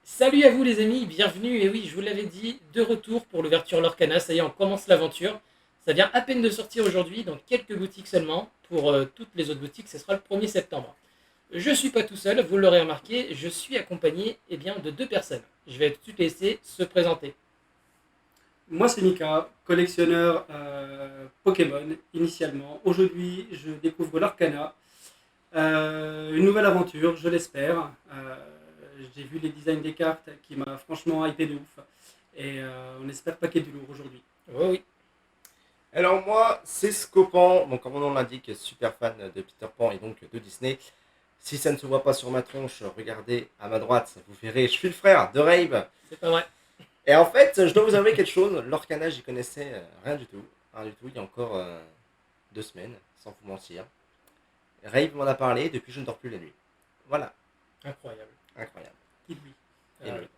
Salut à vous les amis, bienvenue, et oui, je vous l'avais dit, de retour pour l'ouverture Lorcana, ça y est, on commence l'aventure. Ça vient à peine de sortir aujourd'hui, dans quelques boutiques seulement. Pour toutes les autres boutiques, ce sera le 1er septembre. Je ne suis pas tout seul, vous l'aurez remarqué, je suis accompagné de deux personnes. Je vais tout de suite laisser se présenter. Moi, c'est Mika, collectionneur Pokémon initialement. Aujourd'hui, je découvre l'Arcana. Une nouvelle aventure, je l'espère. J'ai vu les designs des cartes qui m'a franchement hypé de ouf. Et on espère paquet du lourd aujourd'hui. Oh oui, Alors moi, c'est Scopan, donc comme mon nom l'indique, super fan de Peter Pan et donc de Disney. Si ça ne se voit pas sur ma tronche, regardez à ma droite, vous verrez, je suis le frère de Rave. c'est pas vrai. Et en fait, je dois vous avouer quelque chose, l'Orcana, j'y connaissais rien du tout. Rien du tout, il y a encore 2 semaines, sans vous mentir. Rave m'en a parlé, depuis je ne dors plus la nuit. Voilà, Incroyable. incroyable. Kid Bee. Et Euh, oui.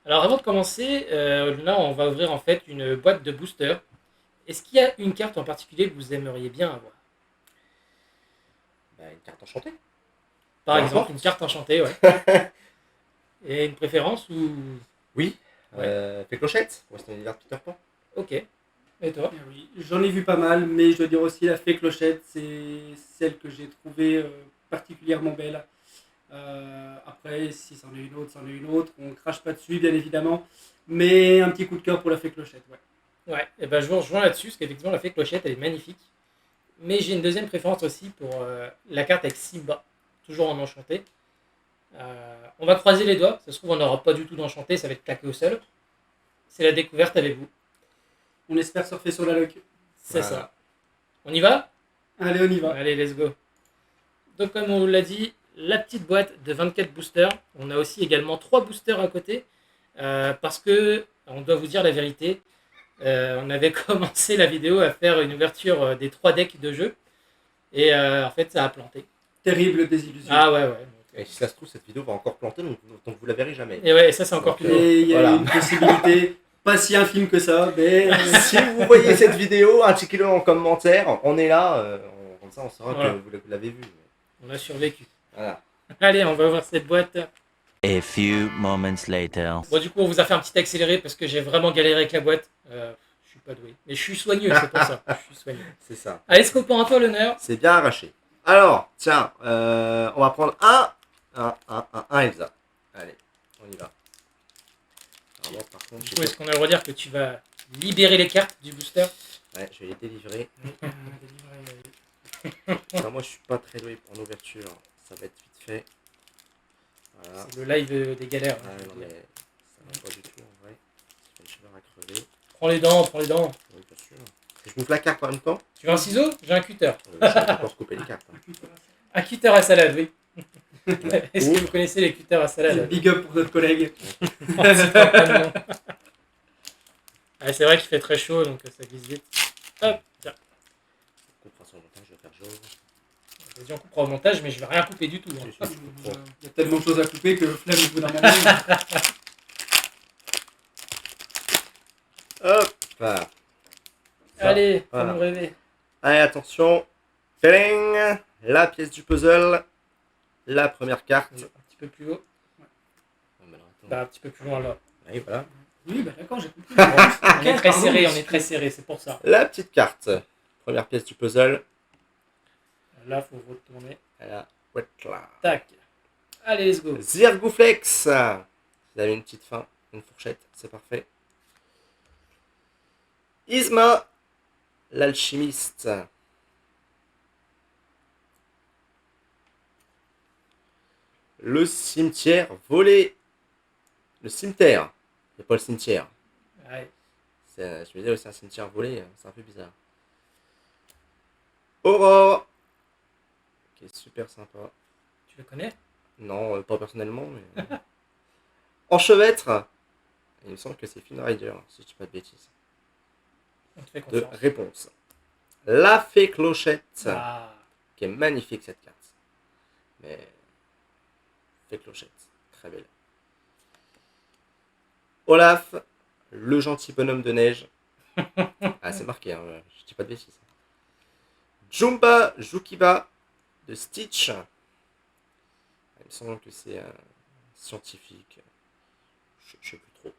alors avant de commencer, là on va ouvrir en fait une boîte de boosters. Est-ce qu'il y a une carte en particulier que vous aimeriez bien avoir? Bah, une carte enchantée. Par Peu exemple, importe. une carte enchantée, ouais. Et une préférence ou... Oui, Ouais. fait clochette, ouais, c'est un univers de Peter Pan. Ok. Et toi? Ah oui, j'en ai vu pas mal, mais je dois dire aussi la fée clochette, c'est celle que j'ai trouvée particulièrement belle. Après, si c'en est une autre, c'en est une autre. On crache pas dessus, bien évidemment. Mais un petit coup de cœur pour la fée clochette, ouais. Ouais, et ben je vous rejoins là-dessus, parce qu'effectivement la fée clochette elle est magnifique. Mais j'ai une deuxième préférence aussi pour la carte avec Simba, toujours en enchanté. On va croiser les doigts, ça se trouve on n'aura pas du tout d'enchanté, ça va être claqué au sol. C'est la découverte avec vous, On espère surfer sur la luck. c'est Voilà. ça. On y va? Allez, on y va. Allez, let's go. Donc comme on vous l'a dit, la petite boîte de 24 boosters. On a aussi également 3 boosters à côté. Parce que, on doit vous dire la vérité, on avait commencé la vidéo à faire une ouverture des 3 decks de jeu. Et en fait, ça a planté. Terrible désillusion. Ah ouais, ouais. Et si ça se trouve, cette vidéo va encore planter, donc vous la verrez jamais. Et ouais, et ça, c'est encore plus Donc, drôle. Et il y a Voilà. une possibilité, pas si infime que ça, mais Si vous voyez cette vidéo, indiquez-le en commentaire. On est là, comme ça on saura Voilà. que vous l'avez vu. On a survécu. Voilà. Allez, on va ouvrir cette boîte. A few moments later. Bon, du coup, on vous a fait un petit accéléré parce que j'ai vraiment galéré avec la boîte. Je suis pas doué. Mais je suis soigneux, c'est pour ça. Je suis soigneux. C'est ça. Allez, Scopan, à toi l'honneur. C'est bien arraché. Alors, tiens, on va prendre un Elsa. Allez, on y va. Alors, moi, par contre, Du coup, est-ce qu'on a le droit de dire que tu vas libérer les cartes du booster? ouais, je vais les délivrer. Alors, moi, je suis pas très doué pour l'ouverture. Ça va être vite fait. Voilà. C'est le live des galères. Ah, non, mais ça va pas du tout en vrai. J'ai une chaleur à crever. Prends les dents, prends les dents. Oui, bien sûr. Je bouffe la carte en même temps. Tu veux un ciseau? J'ai un cutter. Je vais encore couper les cartes. Hein. Un cutter à salade, oui. Est-ce que vous connaissez les cutters à salade? big up pour notre collègue. Ah, c'est vrai qu'il fait très chaud, donc ça glisse vite. Hop, tiens. On coupera sur le montage, je vais faire jaune. J'ai dit on coupera au montage, mais je vais rien couper du tout. hein. Je coupe trop. Il y a tellement de choses à couper que flemme au bout d'un moment. Hop là. Ça. Allez, Voilà. fais-nous rêver. Allez, attention. Tadang, la pièce du puzzle. La première carte. Un petit peu plus haut. Oh, mais alors, attends. Bah, un petit peu plus loin là. Allez, voilà. Oui, bah d'accord, j'ai compris. On est très serré, on est très serré, c'est pour ça. La petite carte. Première pièce du puzzle. Là, faut retourner. Voilà. Ouais, là. Tac. Allez, let's go. Zergouflex. Vous avez une petite fin, une fourchette, c'est parfait. Isma, l'alchimiste. Le cimetière volé. Le cimetière. C'est pas le cimetière. Ouais. Je me disais, c'est un cimetière volé, c'est un peu bizarre. Aurore. Qui est super sympa. Tu le connais? Non, pas personnellement, mais. Enchevêtre. Il me semble que c'est Finn Rider, si je dis pas de bêtises. On te fait De confiance. réponse. La fée clochette. Ah. Qui est magnifique cette carte. Mais. Fée clochette. Très belle. Olaf. Le gentil bonhomme de neige. Ah, c'est marqué, hein, je dis pas de bêtises. Jumba Jukiba de Stitch. Il me semble que c'est un scientifique. je sais plus trop.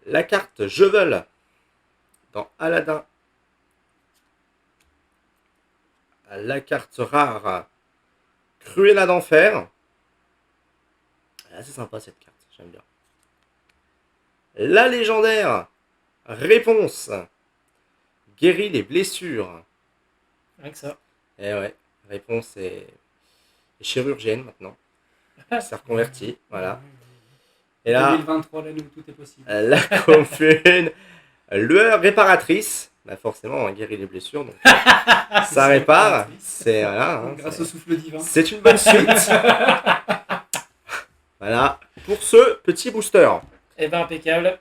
La carte Je veux dans Aladdin. La carte rare Cruella d'enfer. Ah, c'est sympa cette carte, j'aime bien. La légendaire Réponse guérit les blessures. Rien que ça. Eh ouais, Réponse est chirurgienne maintenant. C'est reconverti, voilà. Et là, 2023, l'année où tout est possible. la commune, lueur réparatrice. Bah forcément, on guérit les blessures, donc ça répare. C'est voilà, hein, Grâce au souffle divin. c'est une bonne suite. Voilà, pour ce petit booster. Eh ben impeccable.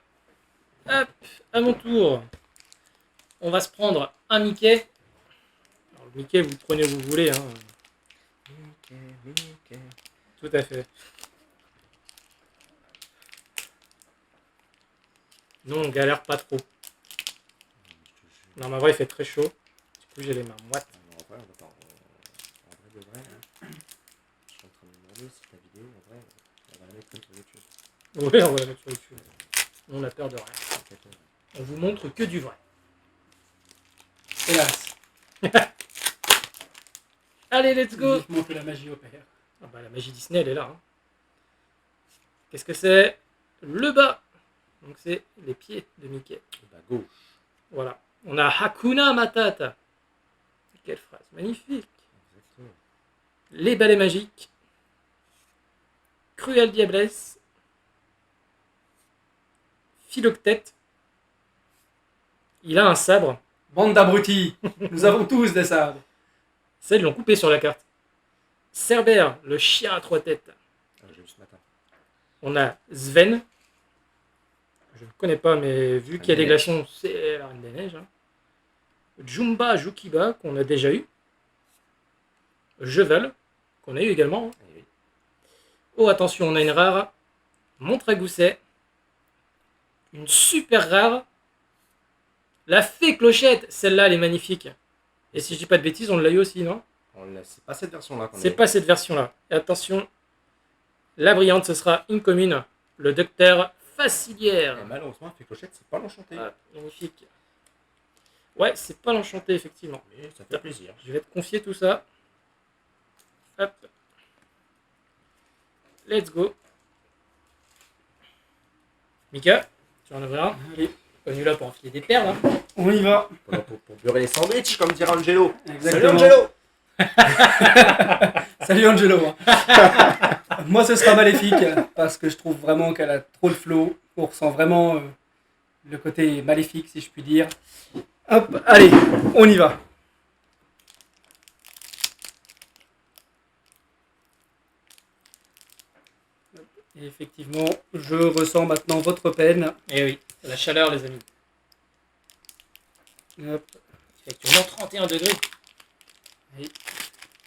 Hop, à mon tour. On va se prendre un Mickey. Alors, le Mickey, vous le prenez où vous voulez. Hein. Tout à fait. Non, on galère pas trop. Non, mais en vrai, il fait très chaud. Du coup, j'ai les mains moites. En vrai, de vrai, hein. Je suis en train de me demander si ta vidéo, en vrai, on va la mettre comme sur YouTube. Oui, on va la mettre sur YouTube. On a peur de rien. On vous montre que du vrai. Hélas. Allez, let's go. Vivement que la magie opère. Ah bah, la magie Disney, elle est là. Hein. Qu'est-ce que c'est? Le bas. Donc, c'est les pieds de Mickey. Bah, gauche. Voilà. On a Hakuna Matata. Quelle phrase magnifique. Exactement. Les balais magiques. Cruelle Diablesse. Philoctète. Il a un sabre. Bande d'abrutis. Nous avons tous des sabres. Ça, ils l'ont coupé sur la carte. Cerbère, le chien à trois têtes. Ah, j'ai vu ce matin. On a Sven. Je ne connais pas, mais vu qu'il y a des glaçons, c'est la Reine des Neiges. Hein. Jumba Jukiba, qu'on a déjà eu. Jevel, qu'on a eu également. Hein. Eh oui. Oh, attention, on a une rare. Montre à gousset. Une super rare. La fée clochette. Celle-là, elle est magnifique. Et si je dis pas de bêtises, on l'a eu aussi, non? C'est pas cette version-là qu'on a C'est eu. pas cette version-là. Et attention, la brillante, ce sera une commune. Le docteur Facilière. Et malheureusement, fait clochette, c'est pas l'enchanté. Ah, magnifique. Ouais, c'est pas l'enchanté, effectivement. Mais ça fait plaisir. Je vais te confier tout ça. Hop. Let's go. Mika, tu vas en ouvrir un? Allez, Connu là pour enfiler des perles. Hein. on y va. Pour beurrer les sandwichs, comme dirait Angelo. Salut Exactement. Angelo. Salut Angelo. Moi, ce sera Maléfique parce que je trouve vraiment qu'elle a trop de flow. On ressent vraiment le côté maléfique, si je puis dire. Hop, allez, on y va. Et effectivement, je ressens maintenant votre peine. Eh oui, la chaleur, les amis. Hop, Il fait actuellement 31 degrés. Oui.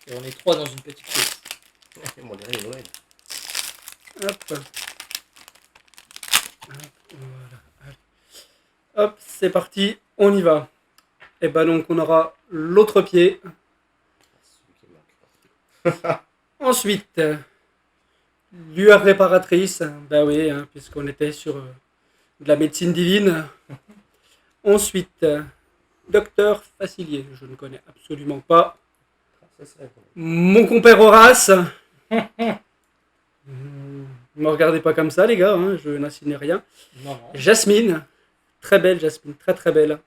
Et on est 3 dans une petite pièce. Mon dernier Noël. hop. Voilà. Allez. Hop, c'est parti, on y va. Et ben donc, on aura l'autre pied. Celui qui manque. Ensuite, lueur réparatrice, bah oui, hein, puisqu'on était sur de la médecine divine. Ensuite, docteur Facilier, je ne connais absolument pas. Ça serait bon. Mon compère Horace. Ne me regardez pas comme ça, les gars, hein, je n'insinue rien. Non, non. Jasmine, très belle Jasmine, très très belle.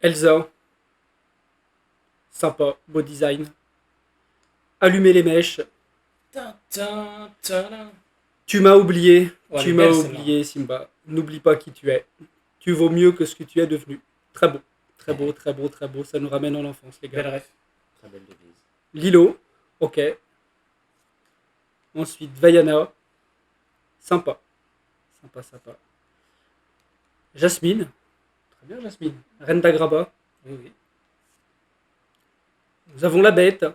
Elsa, sympa, beau design. Allumer les mèches. Tintin, tadam. Tu m'as oublié, Oh, elle tu est m'as belle, celle-là. oublié, Simba. N'oublie pas qui tu es. Tu vaux mieux que ce que tu es devenu. Très beau, très beau, très beau, très beau. Ça nous ramène en enfance, les Belle gars. ref. Très belle devise. Lilo, ok. Ensuite, Vaiana. Sympa. Sympa, sympa. Jasmine. Très bien, Jasmine. Reine d'Agraba. Oui, oui. Nous avons la bête.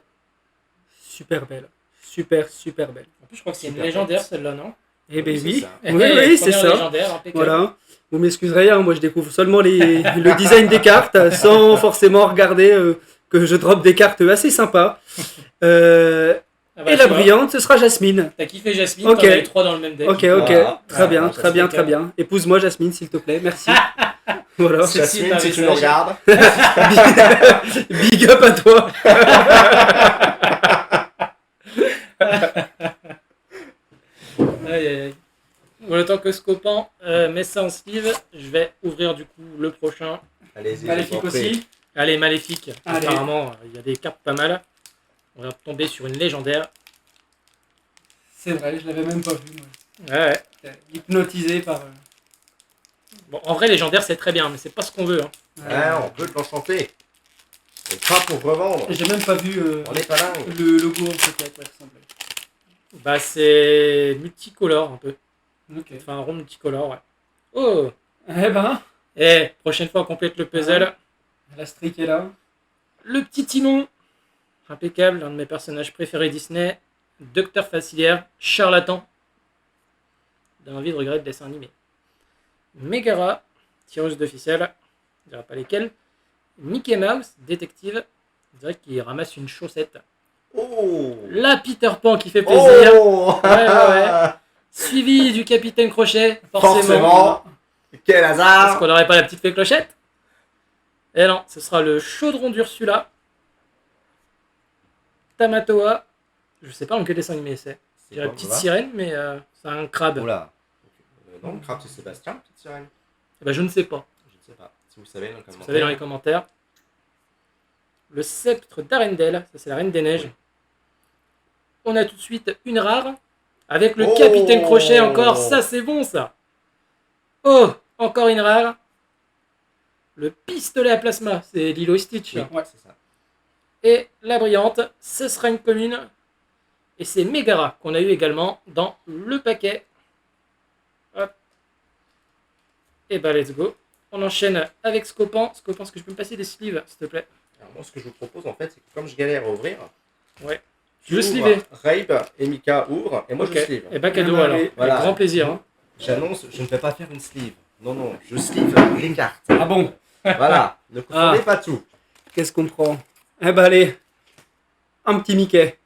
Super belle. Super, super belle. En plus, je crois que c'est une Super légendaire, bête. celle-là, non? Eh ben c'est oui. ça. Oui, oui, c'est Première ça. légendaire, impeccable. Voilà. Vous m'excuserez, hein, moi je découvre seulement le design des cartes sans forcément regarder que je drop des cartes assez sympas. Ah bah, Et la tu vois, brillante, ce sera Jasmine. t'as kiffé Jasmine, Ok. t'en as eu 3 dans le même deck. Ok, Voilà. très bien, Voilà, très bien, Jasmine. très bien. Épouse-moi Jasmine, s'il te plaît, merci. Voilà. C'est- Jasmine, si tu nous message. regardes. Big up à toi. Aïe, aïe, aïe. Bon, le temps que Scopan met ça en sleeve, je vais ouvrir du coup le prochain. Allez-y, Maléfique je vous en prie. aussi. Allez, Maléfique. Allez. Apparemment, il y a des cartes pas mal. On va tomber sur une légendaire. C'est vrai, je l'avais même pas vu. Moi. Ouais. J'étais hypnotisé par. Bon, en vrai, légendaire, c'est très bien, mais c'est pas ce qu'on veut. Hein. Ouais, on peut l'enchanter. Et pas pour revendre. J'ai même pas vu On n'est pas dingue. le logo en fait à quoi il ressemblait. Bah, c'est multicolore un peu. Ok. Enfin, un rond multicolore, ouais. Oh! Eh ben, Eh, prochaine fois, on complète le puzzle. la streak est là. Le petit Timon. Impeccable, l'un de mes personnages préférés Disney. Docteur Facilière, charlatan. D'un vide regret de dessin animé. Megara, tireuse de ficelle. Je dirais pas lesquelles. Mickey Mouse, détective. On dirait qu'il ramasse une chaussette. Oh. La Peter Pan qui fait plaisir. Oh. Ouais. Suivi du Capitaine Crochet, forcément. Forcément. Quel Est-ce hasard. qu'on n'aurait pas la petite fée clochette? Et non, ce sera le chaudron d'Ursula. Tamatoa. Je sais pas dans quel dessin animé c'est. Je dirais petite sirène, mais c'est un crabe. Oula. Non, le crabe c'est Sébastien, petite sirène. Eh ben, je ne sais pas. Je ne sais pas. Si vous savez, dans les Vous commentaires. savez dans les commentaires. Le sceptre d'Arendelle, ça c'est la Reine des Neiges. Oui. On a tout de suite une rare. Avec le Oh. Capitaine Crochet encore, ça c'est bon ça. Oh, encore une rare. Le pistolet à plasma, c'est Lilo et Stitch. Oui, là. Ouais. c'est ça. Et la brillante, ce sera une commune. Et c'est Megara qu'on a eu également dans le paquet. Hop. Et bah let's go. On enchaîne avec Scopan. Scopan, est-ce que je peux me passer des sleeves, s'il te plaît? Alors moi, ce que je vous propose, en fait, c'est que comme je galère à ouvrir, Ouais. tu Je ouvres, sleeve. Rabe et Mika ouvrent, et moi Ok. je sleeve. Et bah cadeau Ah, alors. allez. Voilà. Avec grand plaisir. Hein. J'annonce, je ne vais pas faire une sleeve. Non, je sleeve les cartes. Ah bon. Voilà, ne confondez pas tout. Qu'est-ce qu'on prend? Eh ben allez, un petit Mickey.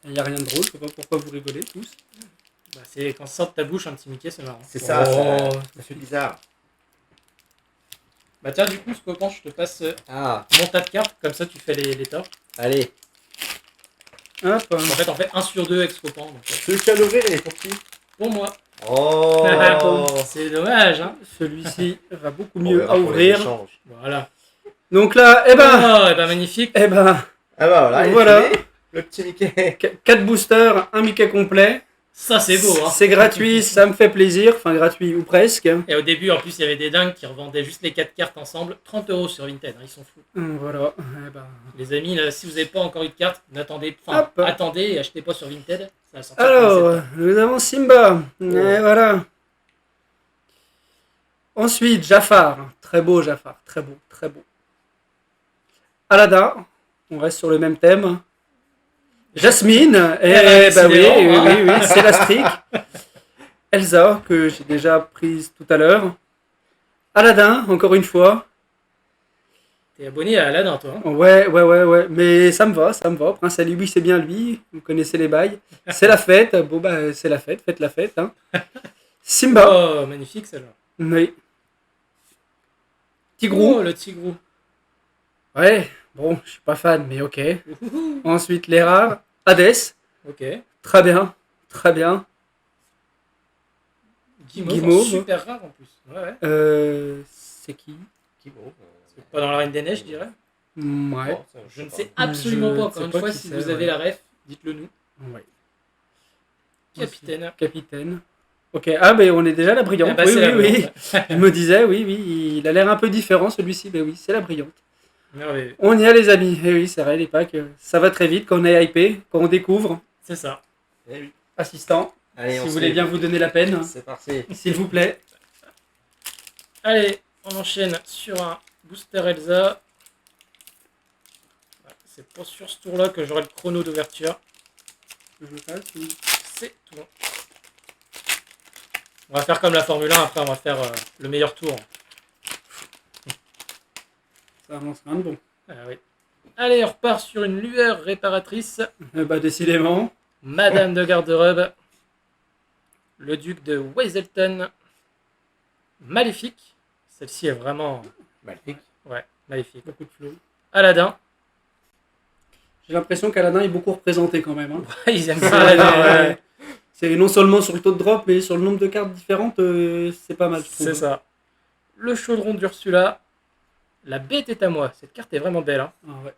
Il n'y a rien de drôle, je sais pas pourquoi vous rigolez tous. Bah, c'est quand ça sort de ta bouche un petit Mickey, c'est marrant. C'est ça, Oh. ça fait bizarre. Bah tiens, du coup, Scopan, je te passe Ah, mon tas de cartes, comme ça tu fais les torts. allez. Hop. En fait, on fait 1 sur 2 avec Scopan. Donc, Celui qui a l'ouvrir, il est pour qui? pour moi. Oh. C'est dommage, hein. Celui-ci va beaucoup On mieux verra à pour les ouvrir. échanges. Voilà. Donc là, eh ben, Oh, et bah magnifique. eh ben, Ah bah voilà, il est Voilà. filé, le petit Mickey. 4 boosters, un Mickey complet. Ça, c'est beau, hein. C'est gratuit, ça me fait plaisir. Enfin, gratuit ou presque. Et au début, en plus, il y avait des dingues qui revendaient juste les 4 cartes ensemble. 30 € sur Vinted, hein, ils sont fous. Voilà. Eh ben. Les amis, là, si vous n'avez pas encore eu de carte, Hop. attendez et achetez pas sur Vinted. Ça va sortir Alors, nous avons Simba. Oh. Et voilà. Ensuite, Jafar. Très beau, Jafar. Très beau, très beau. Aladdin. On reste sur le même thème. Jasmine. Eh bah oui, décidément, oui, c'est la streak. Elsa, que j'ai déjà prise tout à l'heure. Aladdin, encore une fois. T'es abonné à Aladdin, toi. Hein. Ouais. Mais ça me va. Prince Ali, oui, c'est bien lui. Vous connaissez les bails. C'est la fête. Bon, bah, c'est la fête. Faites la fête. Hein. Simba. Oh, magnifique, celle-là. Oui. Tigrou. Oh, le tigrou. Ouais. Bon, je suis pas fan, mais ok. Ouhouhou. Ensuite, les rares. Hades. Ok. Très bien. Très bien. Guimauve, super rare en plus. Ouais. C'est qui? Qui vaut, C'est pas dans la Reine des Neiges, je dirais. Ouais. bon, ça, Je ne pas. sais absolument Je pas, ne encore sais une pas fois, qui si c'est, vous avez ouais. la ref, dites-le nous. Ouais. Capitaine. Capitaine. Ok. Ah, ben on est déjà la brillante. Ah bah, oui, c'est la oui. brillante. Je me disais, oui. Il a l'air un peu différent celui-ci, mais oui, c'est la brillante. Merveilleux. On y a les amis. Et oui, c'est vrai, les packs. Ça va très vite quand on est hypé, quand on découvre. C'est ça. Eh oui. Assistant, Allez, si on vous se voulez lève. bien vous donner la peine, C'est parti. s'il vous plaît. Allez, on enchaîne sur un booster Elsa. Ouais, c'est pas sur ce tour-là que j'aurai le chrono d'ouverture. Je passe, oui. C'est tout bon. On va faire comme la Formule 1, après on va faire le meilleur tour. Ça avance rien de bon. Ah oui. Allez, on repart sur une lueur réparatrice. Bah, décidément. Madame de garde-robe. Le duc de Weselton. Maléfique. Celle-ci est vraiment... Magnifique. Ouais, maléfique. Beaucoup de flow. Aladdin. J'ai l'impression qu'Aladin est beaucoup représenté quand même. Hein. Ils aiment ça, Aladdin, ouais. Ouais. C'est non seulement sur le taux de drop, mais sur le nombre de cartes différentes, c'est pas mal. Je trouve. C'est ça. Le chaudron d'Ursula. La bête est à moi. Cette carte est vraiment belle. Hein. Ah, ouais.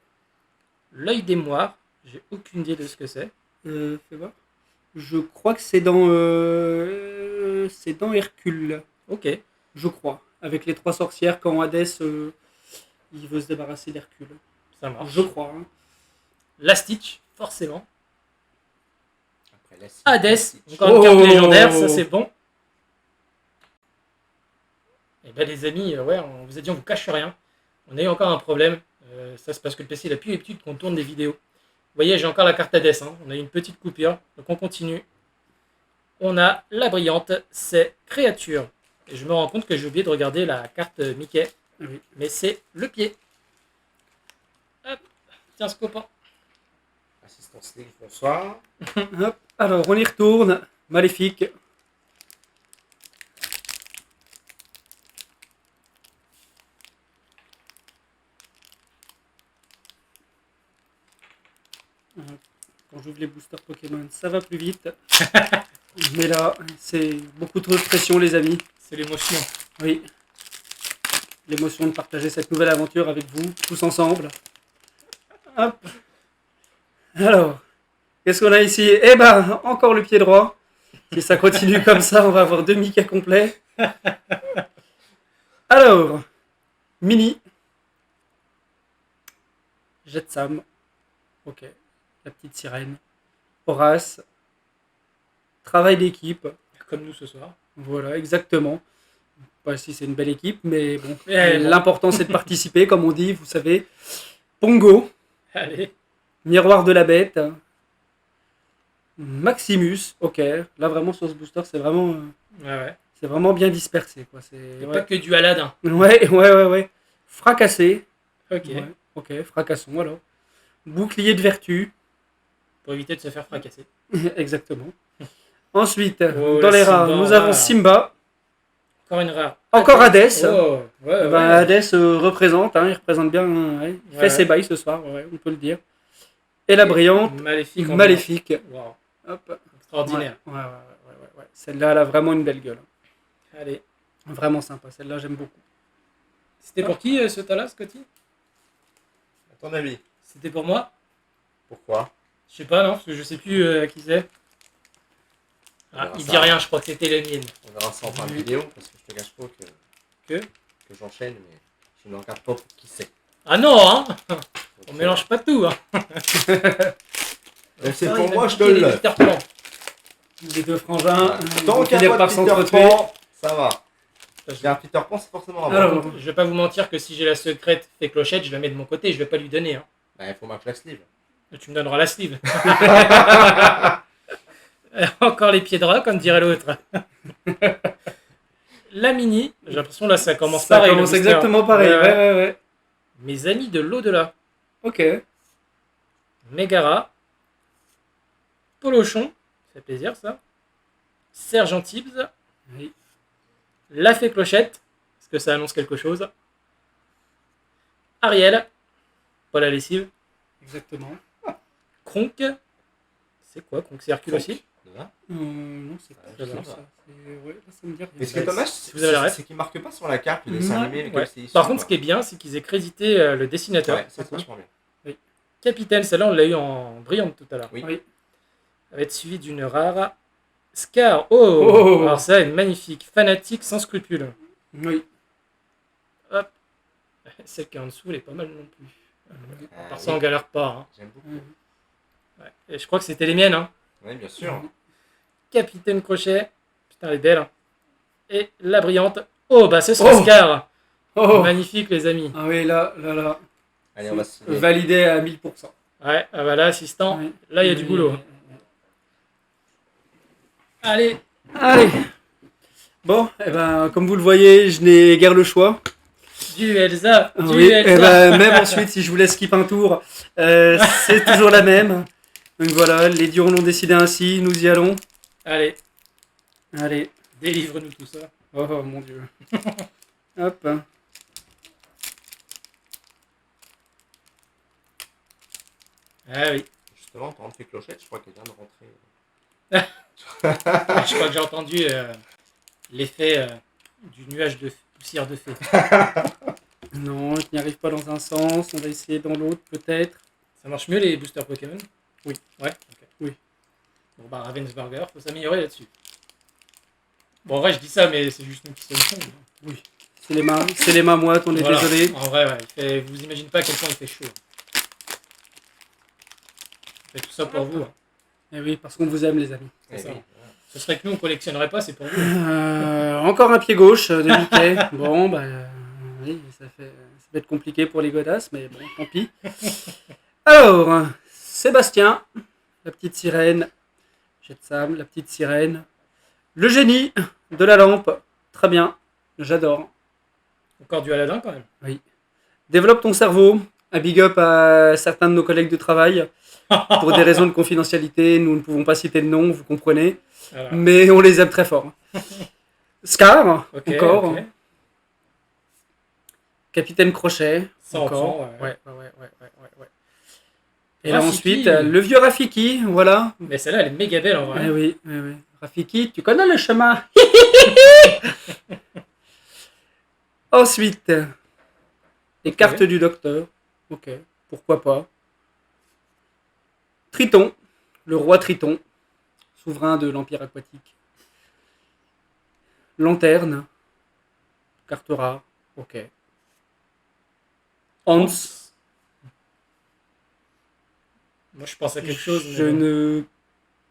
L'œil des moires. J'ai aucune idée de ce que c'est. Fais voir. Je crois que c'est dans Hercule. Ok. Je crois. Avec les 3 sorcières, quand Hadès il veut se débarrasser d'Hercule. Ça marche. Je crois. Hein. La Stitch, forcément. Après, la Stitch, Hadès, la Stitch. encore une carte Oh. légendaire, ça c'est bon. Et ben les amis, ouais, on vous a dit on vous cache rien. On a eu encore un problème. Ça c'est parce que le PC il a plus l'habitude qu'on tourne des vidéos. Vous voyez, j'ai encore la carte Hadès. Hein. On a eu une petite coupure. Donc on continue. On a la brillante, c'est créature. Et je me rends compte que j'ai oublié de regarder la carte Mickey. Oui. Mais c'est le pied. Hop, tiens ce copain. Assistance League, bonsoir. Hop. Alors, on y retourne. Maléfique. Quand j'ouvre les boosters Pokémon, ça va plus vite. Mais là, c'est beaucoup trop de pression, les amis. C'est l'émotion. Oui. L'émotion de partager cette nouvelle aventure avec vous, tous ensemble. Hop. Alors, qu'est-ce qu'on a ici? Eh ben, encore le pied droit. Si ça continue comme ça, on va avoir 2 Mickey complets. Alors, Mini. Jetsam. Ok. La petite sirène. Horace. Travail d'équipe. Comme nous ce soir. Voilà, exactement. Pas si c'est une belle équipe, mais bon. Mais bon. L'important c'est de participer, comme on dit, vous savez. Pongo. Allez. Miroir de la bête. Maximus. Ok. Là vraiment sur ce booster, c'est vraiment bien dispersé. Quoi. Et pas que du Aladdin. Ouais. Fracassé. Ok. Ouais. Ok, fracassons alors. Bouclier de vertu. Pour éviter de se faire fracasser. Exactement. Ensuite, Oh, dans la les rares, Simba, nous avons rare. Simba. Encore une rare. Encore Hadès. Oh, ouais, Ben, ouais. Hadès représente, hein, il représente bien, ouais, il fait Ouais. ses bails ce soir, ouais, on peut le dire. Et la brillante, Maléfique. en maléfique. blanc. Wow. Hop. Extraordinaire. Ouais. Celle-là, elle a vraiment une belle gueule. Allez. Vraiment sympa, celle-là, j'aime beaucoup. C'était pour qui ce tas-là, Scotty? À ton avis, C'était pour moi? pourquoi? Je sais pas, non, parce que je sais plus à qui c'est. Ah, verra il ça. dit rien, je crois que c'était le mien. On verra ça en fin de vidéo, parce que je te cache pas Que que j'enchaîne, mais je ne regarde pas pour qui c'est. Ah non, hein. Donc, On mélange pas tout, hein. Donc c'est Ah, pour il moi, va je te piquer les le. Peter Pan. Les deux frangins, Tant ils qu'il n'y finiront a pas par de Peter s'entretuer. Pan, ça va. Je Il y a un Peter Pan, c'est forcément un Alors, bon. je vais pas vous mentir que si j'ai la secrète fait clochette, je la mets de mon côté, je vais pas lui donner. Hein. Bah, il faut ma classe livre. Tu me donneras la sleeve. Encore les pieds droits, comme dirait l'autre. La mini, j'ai l'impression là ça commence ça pareil. le commence booster. exactement pareil, ouais. Mes amis de l'au-delà. Ok. Megara. Polochon. Ça fait plaisir ça. Sergent Tibbs. Oui. La fée clochette. Est-ce que ça annonce quelque chose? Ariel. Pas la lessive. Exactement. Kronk. C'est quoi Kronk? C'est Hercule aussi? Non, c'est pas Je sais ça. pas. Ça me dit rien. Mais ce qui est dommage, vous avez la ref. c'est qu'il marque pas sur la carte le dessin Ouais. animé avec Ouais. lequel c'est issu, Par contre, ce qui quoi. est bien, c'est qu'ils aient crédité le dessinateur. Ouais, c'est vachement bien. Capitaine, celle-là, on l'a eu en brillante tout à l'heure. Oui. Oui. Elle va être suivie d'une rare. Scar. Oh, Oh. Alors ça, elle est magnifique. Fanatique sans scrupules. Oui. Celle qui est en dessous, elle est pas mal non plus. Ah, Par oui. ça, on galère pas. Hein. J'aime beaucoup. Ouais. Et je crois que c'était les miennes. Hein. Oui, bien sûr. Capitaine Crochet. Putain, elle est belle. Hein. Et la brillante. Oh, bah ce sera Oh. Scar. Oh. Magnifique, les amis. Ah oui, là. Allez, on va se signer. Validé à 1000%. Ouais, ah bah là, assistant. Oui. Là, il y a du boulot. Allez. Allez. Bon, eh ben, comme vous le voyez, je n'ai guère le choix. Du Elsa. Du Oui, et Elsa. même ensuite, si je vous laisse skip un tour, c'est toujours la même. Donc voilà, les dieux l'ont décidé ainsi, nous y allons. Allez, Allez. délivre-nous tout ça. Oh, oh, mon dieu. Hop. Ah oui. Justement, en train de clochette, je crois qu'elle vient de rentrer. Je crois que j'ai entendu l'effet du nuage de poussière de fée. Non, je n'y arrive pas dans un sens, on va essayer dans l'autre peut-être. Ça marche mieux les boosters Pokémon? Oui. Ouais, ok. Oui. Bon bah Ravensburger, faut s'améliorer là-dessus. Bon en vrai je dis ça mais c'est juste nous qui sommes cons. Oui. C'est les mains moites, on est Voilà. désolé. En vrai, ouais, vous imaginez pas à quel point il fait chaud. On fait tout ça pour vous. Hein. Eh oui, parce qu'on vous aime les amis. C'est Eh ça. oui. Ce serait que nous on collectionnerait pas, c'est pour vous. Hein. Encore un pied gauche de Mickey. Bon, bah oui, ça va être compliqué pour les godasses, mais bon, tant pis. Alors, Sébastien, la petite sirène, Jetsam, la petite sirène, le génie de la lampe, très bien, j'adore. Encore du Aladdin quand même. Développe ton cerveau, un big up à certains de nos collègues de travail. Pour des raisons de confidentialité, nous ne pouvons pas citer de nom, vous comprenez, Voilà. mais on les aime très fort. Scar, Ok, encore. ok. Capitaine Crochet, Ça encore. en prend, ouais. Ouais. Et là Rafiki. ensuite, le vieux Rafiki, voilà. Mais celle-là elle est méga belle en vrai. Oui. Rafiki, tu connais le chemin. Ensuite, les Ok. cartes du docteur. Ok, pourquoi pas. Triton, le roi Triton, souverain de l'Empire aquatique. Lanterne, carte rare. Ok. Hans, Moi je pense à quelque chose. je mais ne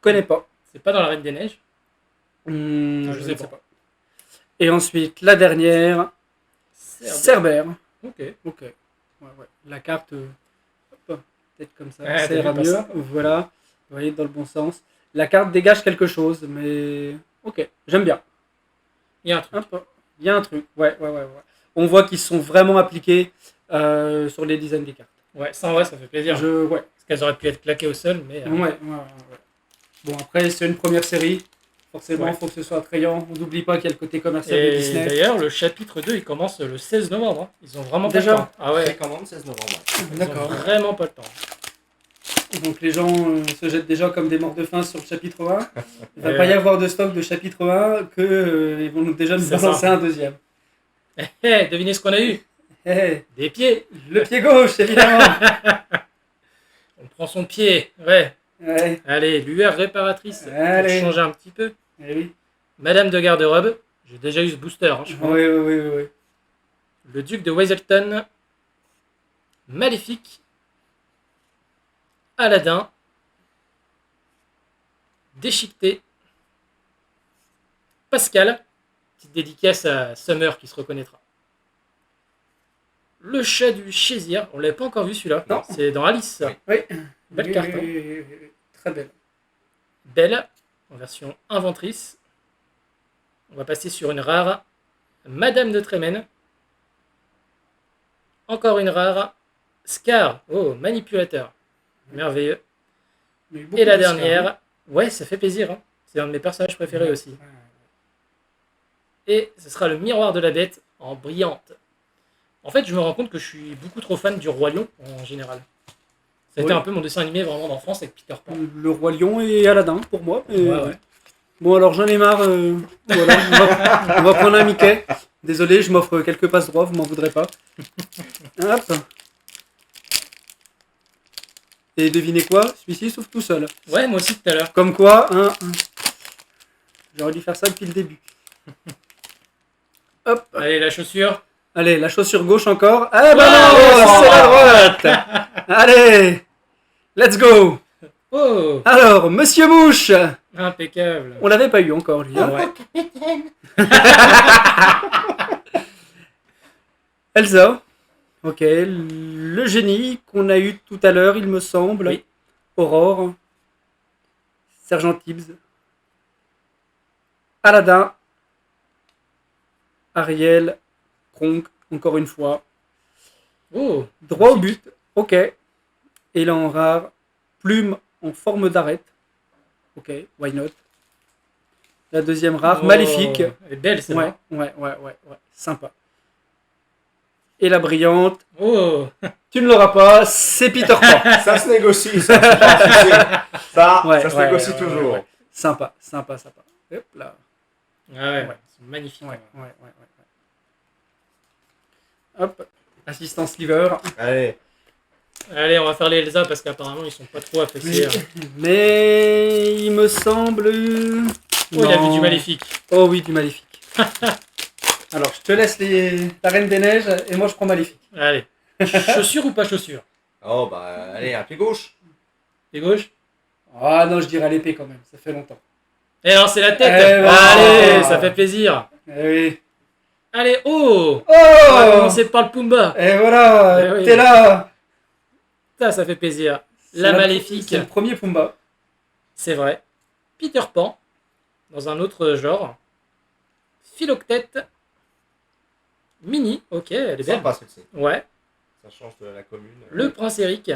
connais pas. C'est pas dans la Reine des Neiges. Je sais ne sais pas. pas. Et ensuite, la dernière, Cerbère. Ok. Ok. Ouais. La carte, hop, peut-être comme ça, Ouais, ça t'as ira vu, pas mieux. ça. Voilà. Vous voyez, dans le bon sens. La carte dégage quelque chose, mais ok, j'aime bien. Il y a un truc. Un peu. Il y a un truc. Ouais. On voit qu'ils sont vraiment appliqués sur les designs des cartes. Ouais, ça en vrai ça fait plaisir. Ouais. Parce qu'elles auraient pu être claquées au sol, mais. Ouais. Bon, après, c'est une première série. Forcément, il Ouais. faut que ce soit attrayant. On n'oublie pas qu'il y a le côté commercial de Et Disney. d'ailleurs, le chapitre 2 il commence le 16 novembre. Hein. Ils ont vraiment Déjà pas le temps. Ah ouais, Précommande 16 novembre. ils D'accord. ont vraiment pas le temps. Donc les gens se jettent déjà comme des morts de faim sur le chapitre 1. Il va Et pas y ouais. avoir de stock de chapitre 1 que ils vont déjà nous C'est balancer ça. un deuxième. Hé, devinez ce qu'on a eu? Hey, Des pieds. le pied gauche, évidemment. On prend son pied. Ouais. Ouais, Allez, lueur réparatrice. Allez. Pour changer un petit peu. eh oui. Madame de garde-robe. J'ai déjà eu ce booster, hein, je crois. Oui. Le duc de Weselton. Maléfique. Aladdin. Déchiqueté. Pascal. Petite dédicace à Summer qui se reconnaîtra. Le chat du Chésir. On l'avait pas encore vu celui-là. Non. C'est dans Alice. Ça. Oui. Belle Oui, carte. oui, Hein. oui. Très belle. Belle. En version inventrice. On va passer sur une rare. Madame de Trémène. Encore une rare. Scar. Oh, manipulateur. Merveilleux. Il y a eu beaucoup Et la de Scar, dernière. hein. Ouais, ça fait plaisir. Hein. C'est un de mes personnages préférés aussi. Ouais. Et ce sera le miroir de la bête en brillante. En fait, je me rends compte que je suis beaucoup trop fan du Roi Lion en général. Ça a été Oui. un peu mon dessin animé vraiment d'enfance avec Peter Pan. Le roi lion et Aladdin pour moi. Et- Ouais. Bon alors j'en ai marre. Voilà, on va prendre un Mickey. Désolé, je m'offre quelques passes droits, vous m'en voudrez pas. Hop. Et devinez quoi? Celui-ci s'ouvre tout seul. Ouais, moi aussi tout à l'heure. Comme quoi, j'aurais dû faire ça depuis le début. Hop. Allez, la chaussure. Allez, la chaussure gauche encore. Ah bah Oh, non, c'est la droite. Allez, let's go. Oh, Alors, Monsieur Mouche. impeccable. On l'avait pas eu encore lui. Hein. Ouais. Elsa. Ok. Le génie qu'on a eu tout à l'heure, il me semble. Oui. Aurore. Sergent Tibbs. Aladdin. Ariel. Kronk. encore une fois. Oh, Droit au but, ok. Élan rare, plume en forme d'arête. Ok, why not. La deuxième rare, oh, maléfique. Elle est belle, celle-là. Ouais. Sympa. Et la brillante, Oh, tu ne l'auras pas, c'est Peter Pan. Ça se négocie, ça, c'est pas un souci. Ça Ouais, se ouais, négocie ouais, toujours. ouais. Sympa. Hop là. ah ouais, Ouais. c'est magnifique. Ouais. Hop, assistance liver. Allez, Allez, on va faire les Elsa parce qu'apparemment ils sont pas trop appréciés. Mais il me semble. Oh, il a vu Non. du maléfique. Oh oui, du maléfique. Alors, je te laisse la Reine des Neiges et moi je prends maléfique. Allez, chaussure ou pas chaussure? oh bah allez, un pied gauche. Pied gauche? Ah non, je dirais l'épée quand même, ça fait longtemps. Eh non, c'est la tête. Eh ben, Allez, ah. ça fait plaisir. Eh oui. Allez, oh, on va Oh. commencer par le Pumba. Et voilà, Eh oui. t'es là. Ça fait plaisir. C'est La maléfique, C'est le premier Pumba. c'est vrai. Peter Pan, dans un autre genre. Philoctète. Mini, ok, elle est belle. Sympa celle-ci. Ouais. Ça change de la commune. Le prince Eric.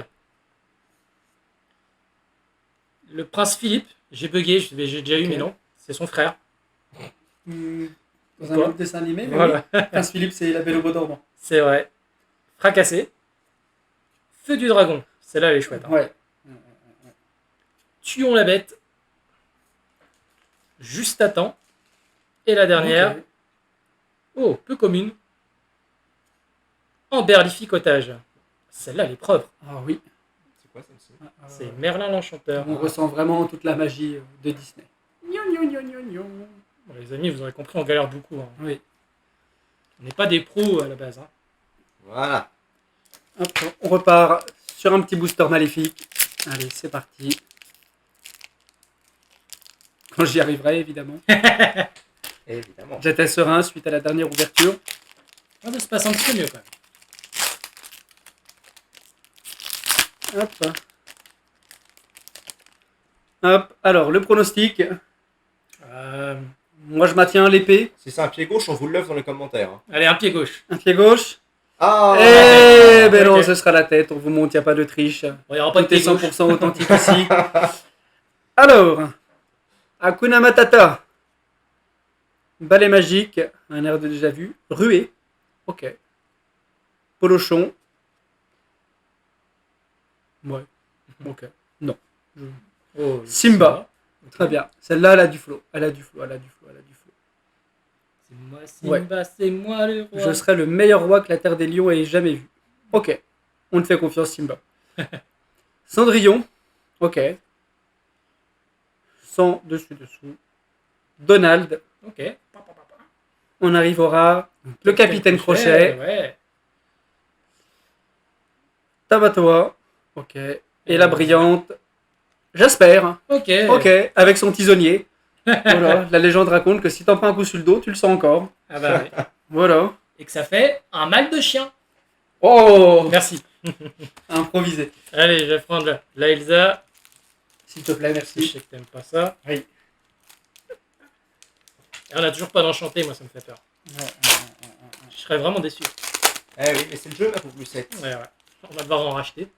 Le prince Philippe. J'ai bugué, j'ai déjà eu, Ok. mais non. C'est son frère. Dans un Quoi autre dessin animé, mais Voilà. oui. Prince Philippe, c'est la Belle au Bois dormant. C'est vrai. Fracassé. Feu du dragon. Celle-là, elle est chouette. Hein. Ouais. Tuons la bête. Juste à temps. Et la dernière. Ok. Oh, peu commune. Emberlificotage. Celle-là, elle est propre. Ah oui. C'est quoi celle-ci? C'est Merlin l'Enchanteur. On ressent vraiment toute la magie de Disney. Bon, les amis, vous aurez compris, on galère beaucoup. Hein. Oui. On n'est pas des pros à la base. Hein. Voilà. Hop, on repart sur un petit booster maléfique. Allez, c'est parti. Quand j'y arriverai, évidemment. Évidemment. J'étais serein suite à la dernière ouverture. Ah, ça se passe un petit peu mieux quand même. Hop. Hop. Alors, le pronostic. Moi, je maintiens l'épée. Si c'est un pied gauche, on vous le lève dans les commentaires. hein. Allez, un pied gauche. Un pied gauche. Ah Eh ben non, ok. ce sera la tête. On vous montre, il n'y a pas de triche. Bon, il n'y aura pas de Tout est pied gauche. 100% authentique ici. Alors, Hakuna Matata. Balai magique, un air de déjà vu. Ruée. Ok. Polochon. Ouais. Ok. Non. Oh, Simba. Très bien. Celle-là, elle a du flow. Elle a du flow. C'est moi, Simba, c'est moi le roi. Je serai le meilleur roi que la Terre des Lions ait jamais vu. Ok. On te fait confiance, Simba. Cendrillon. Ok. Sans dessus-dessous. Donald. Ok. On arrive au rare. Le capitaine Crochet. Ouais. Tamatoa. Ok. Et la brillante. J'espère. Ok. Ok. Avec son tisonnier. Voilà. La légende raconte que si t'en prends un coup sur le dos, tu le sens encore. Ah bah oui. Voilà. Et que ça fait un mal de chien. Oh. Merci. Improvisé. Allez, je vais prendre la Elsa. S'il te plaît, Je merci. sais que t'aimes pas ça. Oui. Et on a toujours pas d'enchanté, moi ça me fait peur. Je serais vraiment déçu. Eh oui, mais c'est le jeu, ma pauvre Lucette. Ouais. On va devoir en racheter.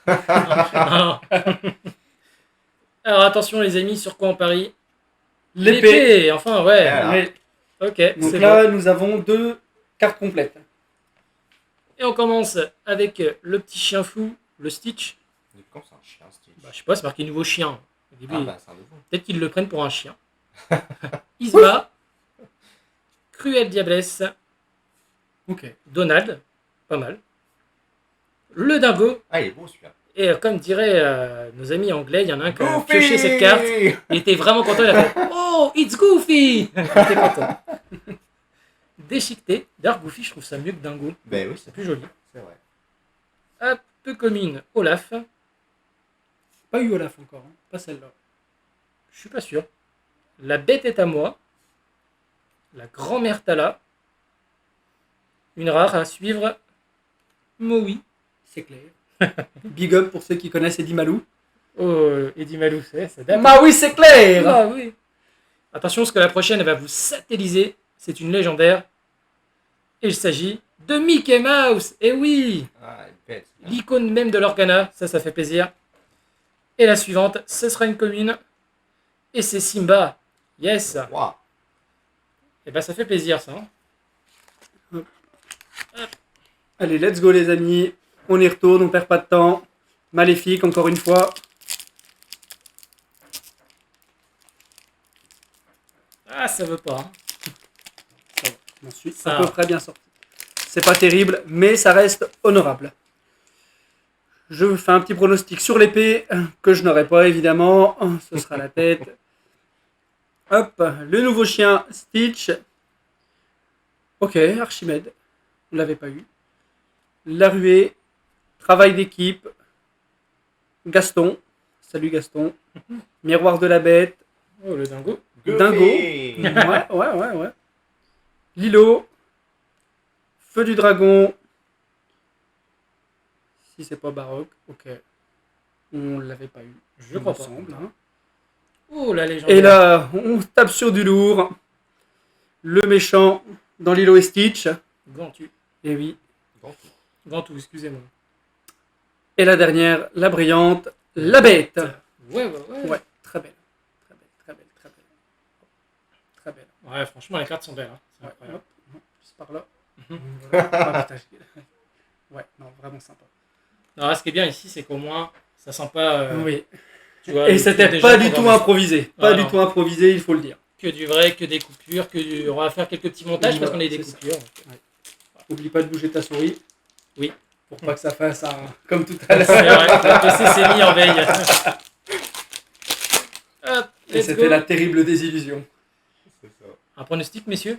Non. Alors attention les amis, sur quoi on parie? L'épée. Enfin ouais. Voilà. Oui. Ok, Donc c'est là, bon. nous avons 2 cartes complètes. Et on commence avec le petit chien fou, le Stitch. Depuis quand c'est un chien, Stitch? Bah, je sais pas, c'est marqué nouveau chien. Au début, Ah bah c'est un nouveau. peut-être qu'ils le prennent pour un chien. Isma, Cruelle Diablesse, Ok. Donald, pas mal. Le dingo, Ah, il est beau celui-là. et comme diraient nos amis anglais, il y en a un qui a pioché cette carte. Il était vraiment content, il a fait Oh, it's Goofy. Il était content. Déchiqueté. D'ailleurs, Goofy, je trouve ça mieux que dingo. Ben oui, C'est plus joli. c'est vrai. Hop, peu commune, Olaf. Pas eu Olaf encore, hein. Pas celle-là. Je suis pas sûr. La bête est à moi. La grand-mère Tala. Une rare à suivre. Moui. C'est clair. Big up pour ceux qui connaissent Eddie Malou. Oh, Eddie Malou, ça date. Bah oui, c'est clair. Ah oui. Attention, parce que la prochaine, elle va vous satelliser. C'est une légendaire. Et il s'agit de Mickey Mouse. Et oui, Ah, elle pète. l'icône même de l'Organa, ça fait plaisir. Et la suivante, ce sera une commune. Et c'est Simba. Yes. Waouh. Et bah ça fait plaisir ça. Hein. Allez, let's go les amis. On y retourne, on perd pas de temps. Maléfique, encore une fois. Ah, ça veut pas. Hein. Ça va, je m'en suis Ça à peu va. près bien sorti. C'est pas terrible, mais ça reste honorable. Je fais un petit pronostic sur l'épée, que je n'aurai pas évidemment. Ce sera la tête. Hop, le nouveau chien Stitch. Ok, Archimède. On l'avait pas eu. La ruée. Travail d'équipe. Gaston. Salut Gaston. Miroir de la bête. Oh, le dingo. Dingo. Goofy. Ouais. Lilo. Feu du dragon. Si c'est pas baroque, ok. On l'avait pas eu. Je crois me pas. semble, hein. Oh, la légendaire. Et là, on tape sur du lourd. Le méchant dans Lilo et Stitch. Gantu. Et oui. Gantu, excusez-moi. Et la dernière, la brillante, la bête. Ouais. Ouais, très belle. Très belle. Ouais, franchement, les cartes sont belles. Hein. C'est Ouais, incroyable. hop, juste par là. Voilà. Ah, putain, ouais, non, vraiment sympa. Non, ce qui est bien ici, c'est qu'au moins, ça sent pas. Oui. Tu vois, Et le c'était truc pas déjà du tout programmé. improvisé. Pas Ah, du non. tout improvisé, il faut le dire. Que du vrai, que des coupures, on va faire quelques petits montages parce qu'on a des C'est ça. coupures. Oublie pas de bouger ta souris. Oui. Pour pas que ça fasse un... comme tout à C'est l'heure. vrai, le PC s'est mis en veille. Hop, Et let's c'était go. la terrible désillusion. C'est ça. Un pronostic, messieurs?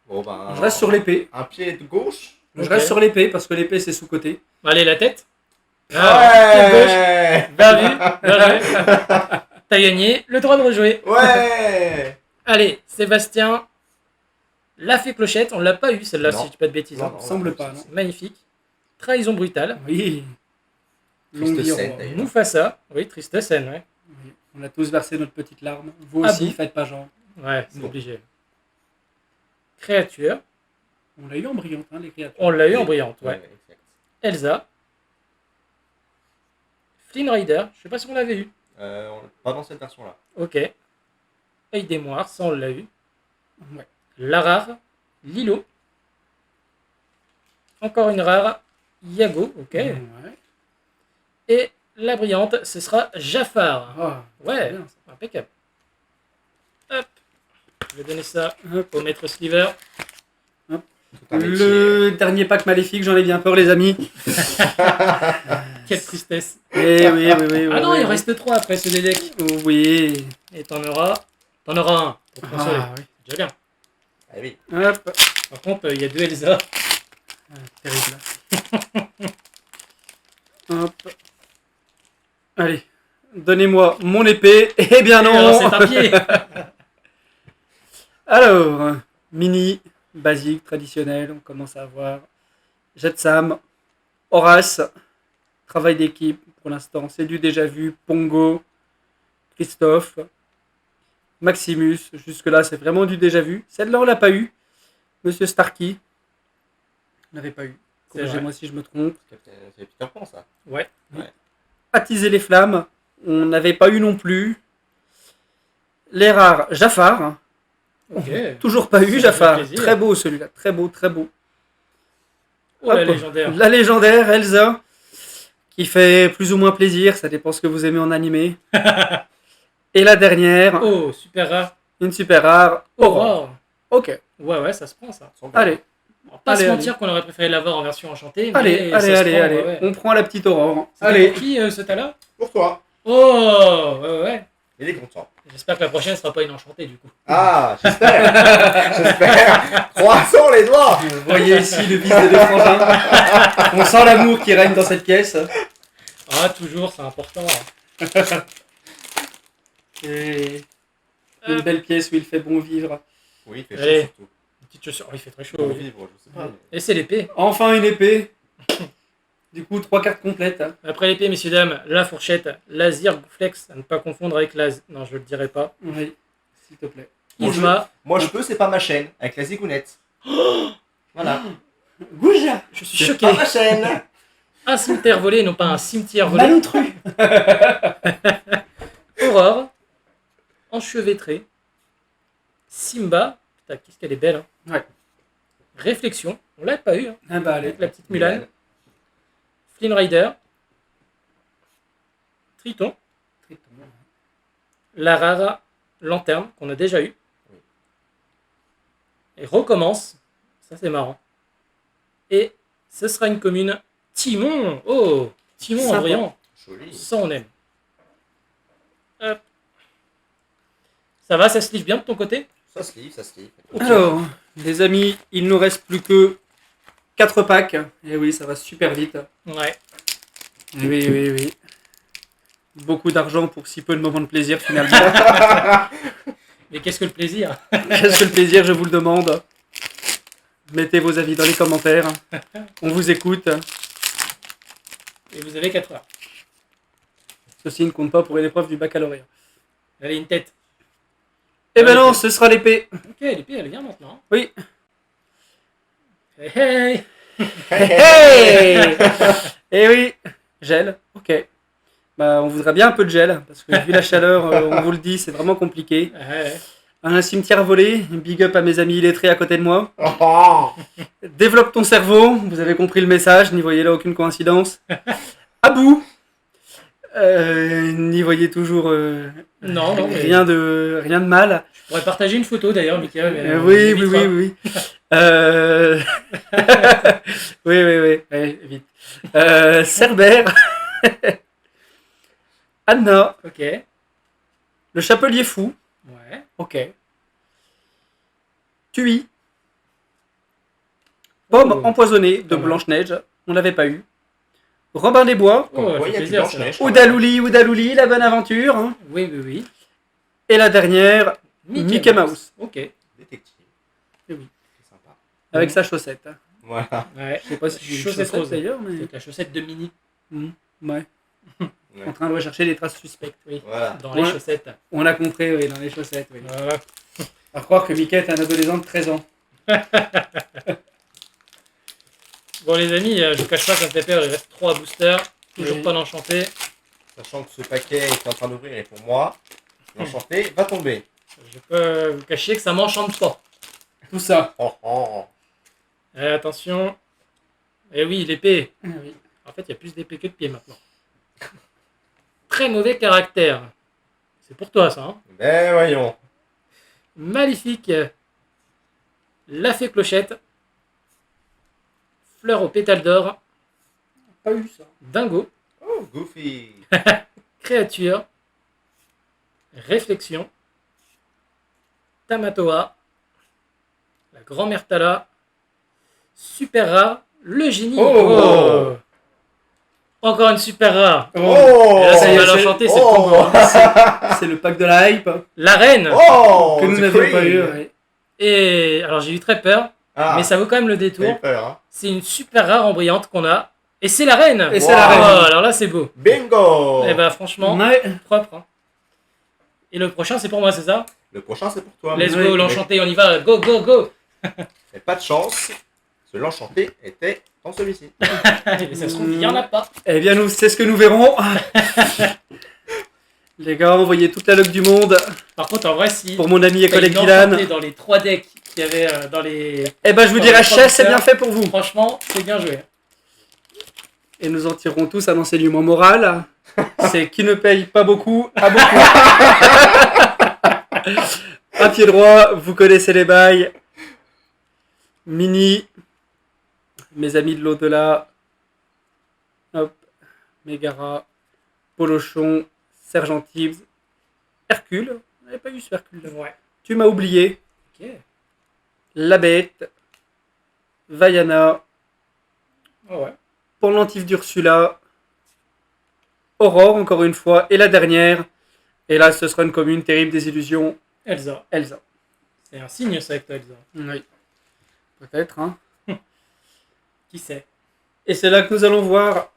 Bon, ben, Je reste sur l'épée. un pied de gauche. Je Ok. reste sur l'épée parce que l'épée c'est sous-côté. Allez, la tête. Pied gauche. Ouais. Bien vu, bien joué. T'as gagné le droit de rejouer. Ouais. Allez, Sébastien. La fée clochette, on l'a pas eu celle-là, Non. si je dis pas de bêtises. Non, hein. non. Semble pas, non. Magnifique. Trahison brutale. Oui. Triste Longue vie au scène, roi. d'ailleurs. Mufasa. Oui, triste scène, ouais. Oui. On a tous versé notre petite larme. Vous Ah aussi, bon faites pas genre. Ouais, c'est Non. obligé. Créature. On l'a eu en brillante, hein, les créatures. On l'a eu en brillante, ouais. exact. Elsa. Flynn Rider. Je sais pas si on l'avait eu. Pas dans cette version-là. Ok. Œil des Moires, ça on l'a eu. Ouais. La rare. Lilo. Encore une rare. Yago, ok. Ouais. Et la brillante, ce sera Jafar. Ah, Ouais, c'est bien, ça. impeccable. Hop. Je vais donner ça Hop. au maître Sliver. Tout un métier. Le dernier pack maléfique, j'en ai bien peur, les amis. Quelle tristesse. Eh oui. Ah non, il en reste 3 après ce deck. Oui. Et t'en auras un pour te consoler. Ah oui. C'est déjà bien. Ah oui. Hop. Par contre, il y a 2 Elsa. Ah, terrible. Hop. Allez. Donnez-moi mon épée. Eh bien non. Alors, c'est un pied. Alors, mini, basique, traditionnel, on commence à avoir Jetsam, Horace, travail d'équipe pour l'instant, c'est du déjà vu, Pongo, Christophe, Maximus, jusque-là c'est vraiment du déjà vu. Celle-là on l'a pas eu, Monsieur Starkey, on l'avait pas eu. C'est Corrigez-moi si je me trompe. C'est Peter Pan, ça. Ouais. Attiser les flammes, on n'avait pas eu non plus. Les rares, Jafar. Ok. Toujours pas Ça eu, fait Jafar. plaisir. Très beau celui-là, très beau. Oh, la Hop. légendaire. La légendaire Elsa, qui fait plus ou moins plaisir, ça dépend ce que vous aimez en animé. Et la dernière, Oh, super rare. une super rare, Aurore. Aurore. Ok, Ouais, ça se prend ça. allez, On va pas Allez, se allez. mentir qu'on aurait préféré l'avoir en version enchantée. allez, mais ça se prend, ouais. on prend la petite Aurore. C'était Allez, pour qui ce tas-là? Pour toi. Oh, ouais. Il est content. J'espère que la prochaine sera pas une enchantée du coup. Ah, j'espère. J'espère. Croissons les doigts. vous voyez ici le fils des deux frangins. On sent l'amour qui règne dans cette pièce. Ah, toujours, c'est important. Et une belle pièce où il fait bon vivre. Oui, il fait Allez. chaud surtout. Une petite chaussure. Oh, il fait très chaud. Pour oui. vivre, je sais pas. mais- Et c'est l'épée. Enfin une épée. Du coup, 3 cartes complètes. Après l'épée, messieurs, dames, la fourchette, la Zirgflex, à ne pas confondre avec la... Non, je le dirai pas. Oui, s'il te plaît. Bon, Isma. Moi, je peux, c'est pas ma chaîne, avec la zigounette. Voilà. Gouja. Je suis C'est choqué. pas ma chaîne. Un cimetière volé, non pas un cimetière volé. Malotru. Aurore, enchevêtrée. Simba, putain, qu'est-ce qu'elle est belle. Hein. Ouais. Réflexion, on l'a pas eu, hein, Ah bah allez. avec la petite Mulan. Flynn Rider. Triton. La rare lanterne qu'on a déjà eu. Et recommence. Ça c'est marrant. Et ce sera une commune Timon. Oh, Timon en Sympa. brillant. Joli. Ça on aime. Hop. Ça va, ça se livre bien de ton côté? Ça se livre, ça se livre. Alors, les amis, il nous reste plus que 4 packs. Et oui, ça va super vite. Ouais. Oui, oui, oui. Beaucoup d'argent pour si peu de moments de plaisir finalement. Mais qu'est-ce que le plaisir? Qu'est-ce que le plaisir, je vous le demande. Mettez vos avis dans les commentaires. On vous écoute. Et vous avez 4 heures. Ceci ne compte pas pour une épreuve du baccalauréat. Elle a une tête. Eh ben non, ce sera l'épée. Ok, l'épée elle vient maintenant. Oui. Hey, hey. Hey. Eh oui, gel, ok. Bah, on voudrait bien un peu de gel, parce que vu la chaleur, on vous le dit, c'est vraiment compliqué. Ouais. Un cimetière volé, big up à mes amis illettrés à côté de moi. Oh. Développe ton cerveau, vous avez compris le message, n'y voyez là aucune coïncidence. À bout, n'y voyez toujours Non, non, mais rien de mal. je pourrais partager une photo d'ailleurs, Mika. Mais Oui, on oui, évitera. oui, oui. Oui, oui, oui, ouais, vite. Cerbère, Anna, Ok. le chapelier fou, Ouais. ok. Tui, Pomme Oh. empoisonnée de Pas mal. Blanche-Neige, on l'avait pas eu. Robin des Bois, Oh, Ouais, ça il y fait a du plaisir, Blanche-Neige. ça. Oudalouli, la bonne aventure. Hein. Oui, oui, oui. Et la dernière, Mickey Mouse. Ok. Détective. Eh oui. C'est sympa. Avec sa chaussette. hein. Voilà. Ouais. Je sais pas si j'ai une Chaussette chaussette rose. d'ailleurs, mais... C'est la chaussette de Mini. Ouais. Ouais. En train de rechercher les traces suspectes. Oui. Voilà. Dans les Ouais. chaussettes. On a compris, oui, dans les chaussettes. Oui. Voilà. À croire que Mickey est un adolescent de 13 ans. Bon les amis, je vous cache pas, ça me fait peur, il reste 3 boosters, toujours Oui. pas d'enchanté. Sachant que ce paquet est en train d'ouvrir et pour moi, l'enchanté va tomber. Je peux vous cacher que ça m'enchante pas. Tout ça. Oh, oh. Attention. Eh oui, l'épée. Ah oui. En fait, il y a plus d'épée que de pied maintenant. Très mauvais caractère. C'est pour toi ça. Hein. Ben voyons. Maléfique. La fée clochette. Fleur aux pétales d'or. Pas eu ça. Dingo. Oh, Goofy. Créature. Réflexion. Tamatoa. La grand-mère Tala. Super rare. Le génie. Oh. Encore une super rare. Oh. Et là, ça y est, va c'est- l'enchanter, c'est le oh. combo. Hein. C'est le pack de la hype La reine. Oh, que nous the n'avions pas queen. eu. ouais. Et alors j'ai eu très peur, Ah, mais ça vaut quand même le t'as eu détour. peur, hein. C'est une super rare en brillante qu'on a. Et c'est la reine. Et c'est la Wow. reine. Alors là c'est beau. Bingo. Et bah franchement, Ouais. propre. Hein. Et le prochain c'est pour moi, c'est ça? Le prochain, c'est pour toi. Let's Oui, go, mais- l'enchanté, on y va. Go, go, go. Mais pas de chance. Ce l'enchanté était dans celui-ci. Et ça se trouve, il y en a pas. Eh bien, nous, c'est ce que nous verrons. Les gars, envoyez toute la luck du monde Par contre, en vrai, si pour mon ami et t'as collègue une Dylan. enchantée dans les 3 decks qu'il y avait dans les... Eh ben, je vous Dans dirai, les chess, c'est producteurs. bien fait pour vous. Franchement, c'est bien joué. Et nous en tirerons tous un enseignement moral. C'est qui ne paye pas beaucoup, a beaucoup. À pied droit, vous connaissez les bails. Mini, mes amis de l'au-delà. Hop, Mégara, Polochon, Sergent Tibbs, Hercule. On n'avait pas eu ce Hercule. Ouais. Tu m'as oublié. Ok. La Bête, Vaiana, Oh ouais. Pendentif d'Ursula, Aurore encore une fois, et la dernière, et là ce sera une commune terrible des illusions, Elsa. Elsa. C'est un signe ça avec toi, Elsa. Oui. Peut-être, hein. Qui sait? Et c'est là que nous allons voir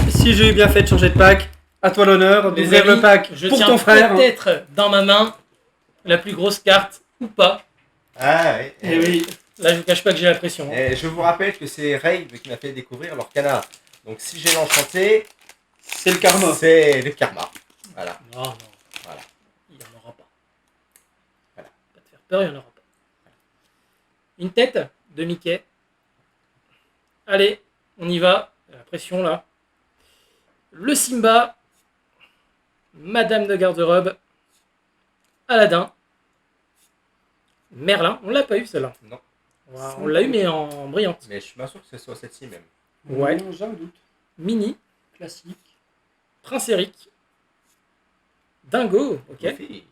si j'ai eu bien fait de changer de pack. À toi l'honneur Les d'ouvrir amis, le pack je pour tiens ton frère. peut-être dans ma main la plus grosse carte ou pas. Ah, oui. Eh oui. Là, je vous cache pas que j'ai la pression. Hein. Et je vous rappelle que c'est Rave qui m'a fait découvrir l'Orcana. Donc si j'ai l'enchanté, C'est le karma. c'est le karma. Voilà. Non. Voilà. Il n'y en aura pas. Voilà. Pas te faire peur, il n'y en aura pas. Une tête de Mickey. Allez, on y va. La pression là. Le Simba. Madame de garde-robe. Aladdin. Merlin. On l'a pas eu celle-là. Non. On l'a eu mais en brillante. Mais je suis pas sûr que ce soit celle-ci même. Ouais. Non, j'ai un doute. Mini. Classique. Prince Eric. Dingo. Ok. Goofy.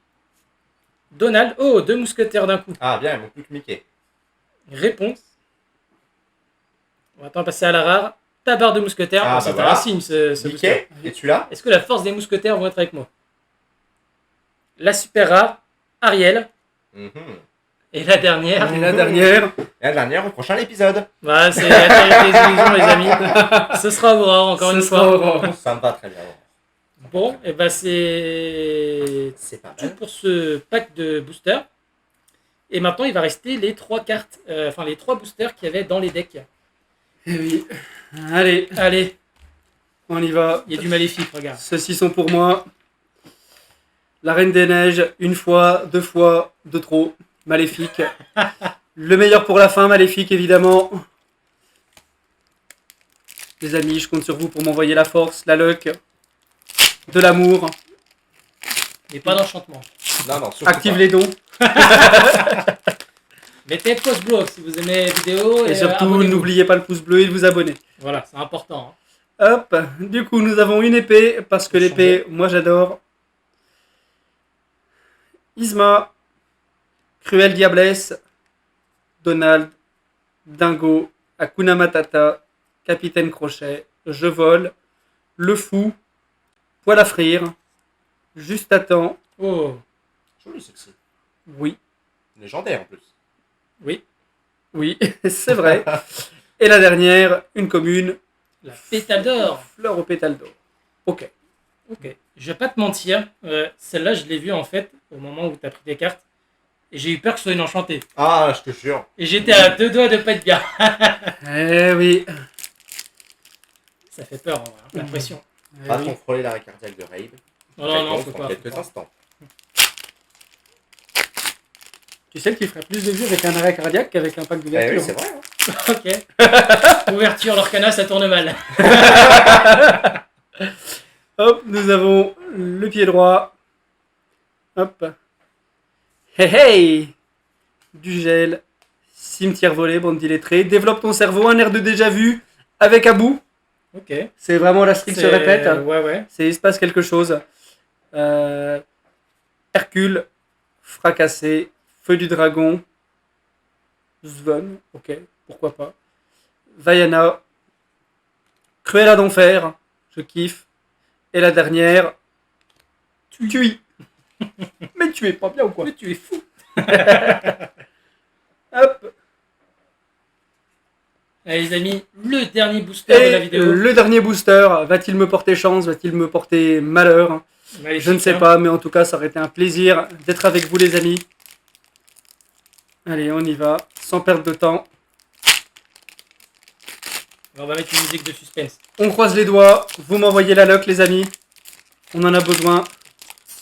Donald. Oh, 2 mousquetaires d'un coup. Ah bien, il manque plus que Mickey. Réponse. On va attendre passer à la rare. Ta barre de mousquetaires. Ah, C'est bah voilà. un signe ce booster. Mickey, es-tu là? Est-ce que la force des mousquetaires vont être avec moi? La super rare. Ariel. Mhm. Et la dernière. Et la dernière. Et la dernière au prochain épisode. Voilà, c'est la théorie des illusions, les amis. Ce sera Aurore, encore une Ce sera fois. Aurore. Ça me va très bien. Bon, et ben c'est C'est pas tout mal. pour ce pack de boosters. Et maintenant, il va rester les 3 cartes, enfin les 3 boosters qu'il y avait dans les decks. Eh oui. Allez, Allez, on y va. il y a du maléfique, regarde. Ceux-ci sont pour moi. La Reine des Neiges, 1 fois, 2 fois, de trop. Maléfique. Le meilleur pour la fin, Maléfique, évidemment. Les amis, je compte sur vous pour m'envoyer la force, la luck, de l'amour. Mais pas d'enchantement. Non, surtout Active pas. les dons. Mettez pouce bleu si vous aimez les vidéos. Et surtout, abonnez-vous. n'oubliez pas le pouce bleu et de vous abonner. Voilà, c'est important. Hein. Hop, du coup, nous avons une épée, parce que Faut l'épée, moi j'adore. Isma, Cruelle Diablesse, Donald, Dingo, Hakuna Matata, Capitaine Crochet, Je vole, Le Fou, Poil à frire, Juste à temps, Oh, Joli celle-ci. oui, Légendaire en plus. oui, oui, c'est vrai. Et la dernière, une commune, la pétale d'or. Fleur au pétale d'or. Ok. Ok. Je vais pas te mentir, celle-là, je l'ai vue en fait au moment où tu as pris tes cartes. Et j'ai eu peur que ce soit une enchantée. Ah, je te jure. Et j'étais à 2 doigts de pas être bien. Eh oui. Ça fait peur, en vrai, hein, la pression. Eh Pas oui. ton frôler l'arrêt cardiaque de Rave. Non, Réponse faut dans pas. quelques faut pas. instants. Tu sais qu'il ferait plus de vues avec un arrêt cardiaque qu'avec un pack Eh d'ouverture. oui, c'est vrai. Hein. Ok. Ouverture, l'Orcana, ça tourne mal. Hop, nous avons le pied droit. Hop. Hey hey. Du gel. Cimetière volé, bande d'illettrés. Développe ton cerveau, un air de déjà vu avec Abou. Ok. C'est vraiment la streak se répète. Ouais. Il se passe quelque chose. Hercule. Fracassé. Feu du dragon. Svon. Ok, pourquoi pas. Vaiana. Cruella d'enfer. Je kiffe. Et la dernière. Tui. Mais tu es pas bien ou quoi? Mais tu es fou. Hop. Allez, les amis, le dernier booster de la Et vidéo. le dernier booster, va-t-il me porter chance? Va-t-il me porter malheur? Maléfique, Je ne sais hein. pas, mais en tout cas, ça aurait été un plaisir d'être avec vous, les amis. Allez, on y va, sans perdre de temps. On va mettre une musique de suspense. On croise les doigts. Vous m'envoyez la luck, les amis. On en a besoin.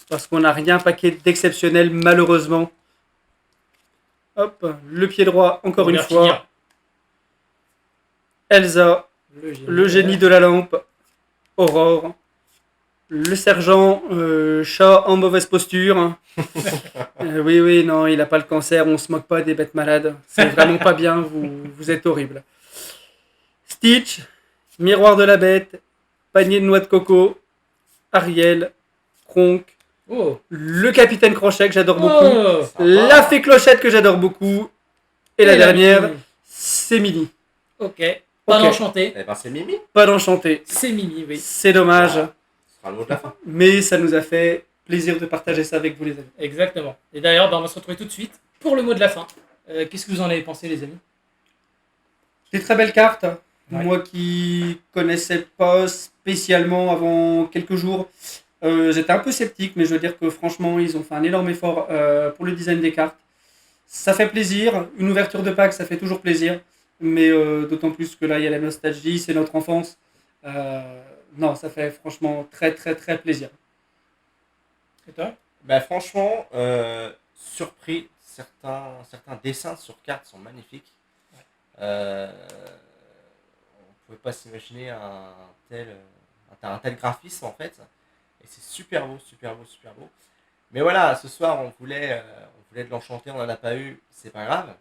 Parce qu'on n'a rien paquet d'exceptionnel, malheureusement. Hop, le pied droit, encore On une va fois. finir. Elsa, le génie de la lampe. Aurore. Le sergent, chat en mauvaise posture. Oui, non, il n'a pas le cancer. On se moque pas des bêtes malades. C'est vraiment pas bien. Vous êtes horrible. Stitch, miroir de la bête, panier de noix de coco, Ariel, Kronk, Oh. le capitaine Crochet que j'adore beaucoup, Oh. la fée Clochette que j'adore beaucoup, et la dernière, Mimi. c'est Mimi. Ok. Pas Ok. d'enchanté. Eh ben, c'est Mimi. Pas d'enchanté. C'est Mimi, oui. C'est dommage, Ce sera le mot de la fin. mais ça nous a fait plaisir de partager ça avec vous, les amis. Exactement. Et d'ailleurs, on va se retrouver tout de suite pour le mot de la fin. Qu'est-ce que vous en avez pensé, les amis? Des très belles cartes. Ouais. Moi qui connaissais pas spécialement avant quelques jours, j'étais un peu sceptique, mais je veux dire que franchement, ils ont fait un énorme effort pour le design des cartes. Ça fait plaisir. Une ouverture de pack, ça fait toujours plaisir. Mais d'autant plus que là, il y a la nostalgie, c'est notre enfance. Euh, non, ça fait franchement très, très, très plaisir. Et toi? Bah, franchement, surpris, certains dessins sur carte sont magnifiques. On ne pouvait pas s'imaginer un tel graphisme en fait. Et c'est super beau, super beau, super beau. Mais voilà, ce soir on voulait de l'enchanter, on n'en a pas eu, c'est pas grave.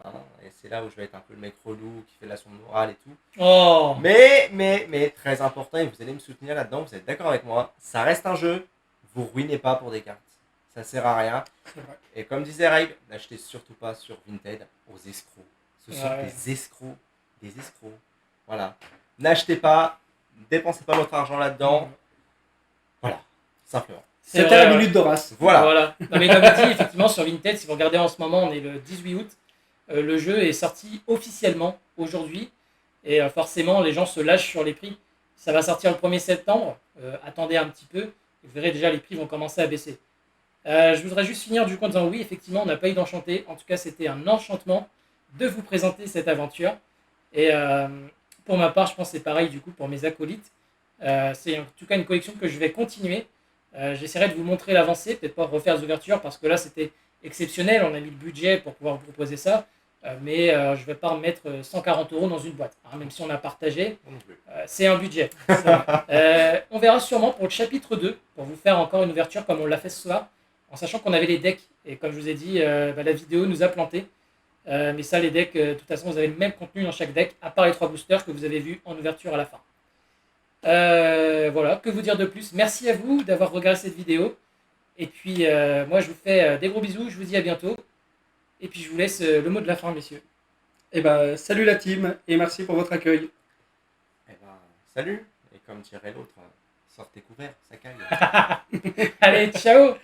Hein. Et c'est là où je vais être un peu le mec relou qui fait de la sonde morale et tout. Oh! Mais, très important, et vous allez me soutenir là-dedans, vous êtes d'accord avec moi, ça reste un jeu, vous ruinez pas pour des cartes. Ça sert à rien. C'est vrai. Et comme disait Ray, n'achetez surtout pas sur Vinted aux escrocs. Ce sont Ouais. des escrocs. Des escrocs. Voilà. N'achetez pas, dépensez pas votre argent là-dedans. Voilà. Simplement. C'est C'était vrai, la ouais. minute d'Horace. Voilà. Non, mais comme dit, effectivement, sur Vinted, si vous regardez en ce moment, on est le 18 août. Le jeu est sorti officiellement aujourd'hui. Et forcément, les gens se lâchent sur les prix. Ça va sortir le 1er septembre. Attendez un petit peu. Vous verrez déjà, les prix vont commencer à baisser. Je voudrais juste finir du coup en disant oui, effectivement, on n'a pas eu d'enchanté. En tout cas, c'était un enchantement de vous présenter cette aventure. Et pour ma part, je pense que c'est pareil du coup pour mes acolytes. C'est en tout cas une collection que je vais continuer. J'essaierai de vous montrer l'avancée, peut-être pas refaire les ouvertures parce que là c'était exceptionnel. On a mis le budget pour pouvoir vous proposer ça. Mais je ne vais pas remettre 140 € dans une boîte, hein, même si on a partagé. Non plus. C'est un budget. On verra sûrement pour le chapitre 2, pour vous faire encore une ouverture comme on l'a fait ce soir, en sachant qu'on avait les decks. Et comme je vous ai dit, la vidéo nous a planté. Mais ça, les decks, de toute façon, vous avez le même contenu dans chaque deck, à part les 3 boosters que vous avez vus en ouverture à la fin. Voilà, que vous dire de plus? Merci à vous d'avoir regardé cette vidéo. Et puis, moi, je vous fais des gros bisous. Je vous dis à bientôt. Et puis, je vous laisse le mot de la fin, messieurs. Et ben, salut la team et merci pour votre accueil. Eh ben, salut. Et comme dirait l'autre, sortez couverts, ça caille. Allez, ciao!